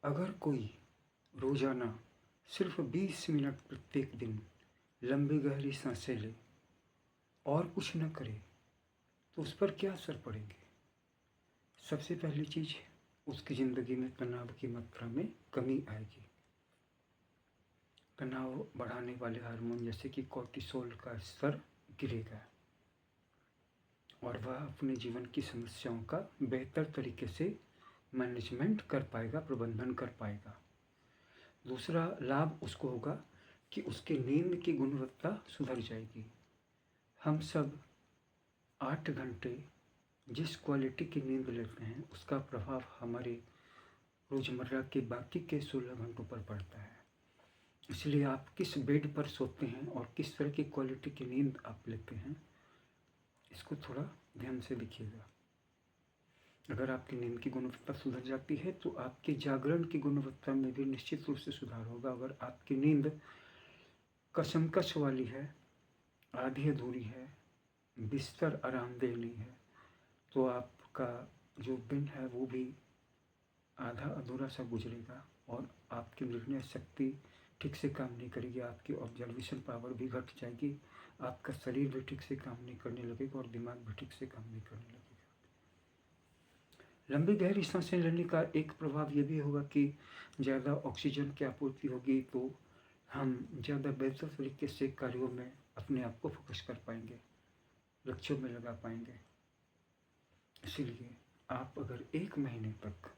अगर कोई रोज़ाना सिर्फ 20 मिनट प्रत्येक दिन लंबी गहरी सांसें ले और कुछ न करे तो उस पर क्या असर पड़ेंगे? सबसे पहली चीज़, उसकी ज़िंदगी में तनाव की मात्रा में कमी आएगी। तनाव बढ़ाने वाले हार्मोन जैसे कि कोर्टिसोल का स्तर गिरेगा और वह अपने जीवन की समस्याओं का बेहतर तरीके से मैनेजमेंट कर पाएगा, प्रबंधन कर पाएगा। दूसरा लाभ उसको होगा कि उसकी नींद की गुणवत्ता सुधर जाएगी। हम सब 8 घंटे जिस क्वालिटी की नींद लेते हैं उसका प्रभाव हमारे रोज़मर्रा के बाकी के 16 घंटों पर पड़ता है। इसलिए आप किस बेड पर सोते हैं और किस तरह की क्वालिटी की नींद आप लेते हैं, इसको थोड़ा ध्यान से देखिएगा। अगर आपकी नींद की गुणवत्ता सुधर जाती है तो आपके जागरण की गुणवत्ता में भी निश्चित रूप से सुधार होगा। अगर आपकी नींद कसमकस वाली है, आधी अधूरी है, बिस्तर आरामदेह नहीं है, तो आपका जो दिन है वो भी आधा अधूरा सा गुजरेगा और आपकी निर्णय शक्ति ठीक से काम नहीं करेगी। आपकी ऑब्जर्वेशन पावर भी घट जाएगी, आपका शरीर भी ठीक से काम नहीं करने लगेगा और दिमाग भी ठीक से काम नहीं करने लगेगा। लंबी गहरी सांसें लेने का एक प्रभाव ये भी होगा कि ज़्यादा ऑक्सीजन की आपूर्ति होगी, तो हम ज़्यादा बेहतर तरीके से कार्यों में अपने आप को फोकस कर पाएंगे, लक्ष्यों में लगा पाएंगे। इसीलिए आप अगर 1 महीने तक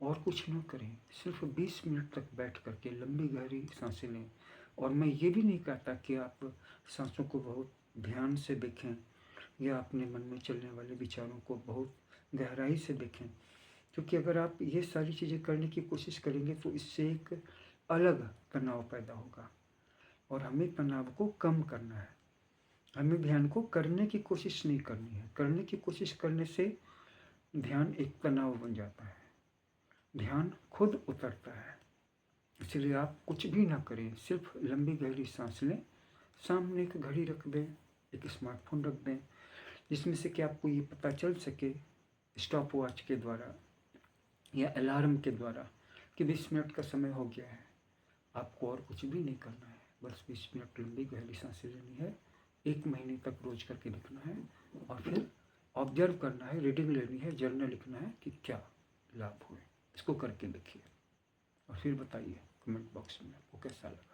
और कुछ न करें, सिर्फ 20 मिनट तक बैठ करके लंबी गहरी सांसें लें, और मैं ये भी नहीं कहता कि आप सांसों को बहुत ध्यान से देखें या अपने मन में चलने वाले विचारों को बहुत गहराई से देखें, क्योंकि अगर आप ये सारी चीज़ें करने की कोशिश करेंगे तो इससे एक अलग तनाव पैदा होगा और हमें तनाव को कम करना है। हमें ध्यान को करने की कोशिश नहीं करनी है। करने की कोशिश करने से ध्यान एक तनाव बन जाता है, ध्यान खुद उतरता है। इसलिए आप कुछ भी ना करें, सिर्फ लंबी गहरी सांस लें, सामने एक घड़ी रख दें, एक स्मार्टफोन रख दें जिसमें से कि आपको ये पता चल सके स्टॉप वॉच के द्वारा या अलार्म के द्वारा कि 20 मिनट का समय हो गया है। आपको और कुछ भी नहीं करना है, बस 20 मिनट लंबी गहरी सांसें लेनी है, 1 महीने तक रोज करके देखना है और फिर ऑब्जर्व करना है, रीडिंग लेनी है, जर्नल लिखना है कि क्या लाभ हुए। इसको करके देखिए और फिर बताइए कमेंट बॉक्स में आपको कैसा लगा।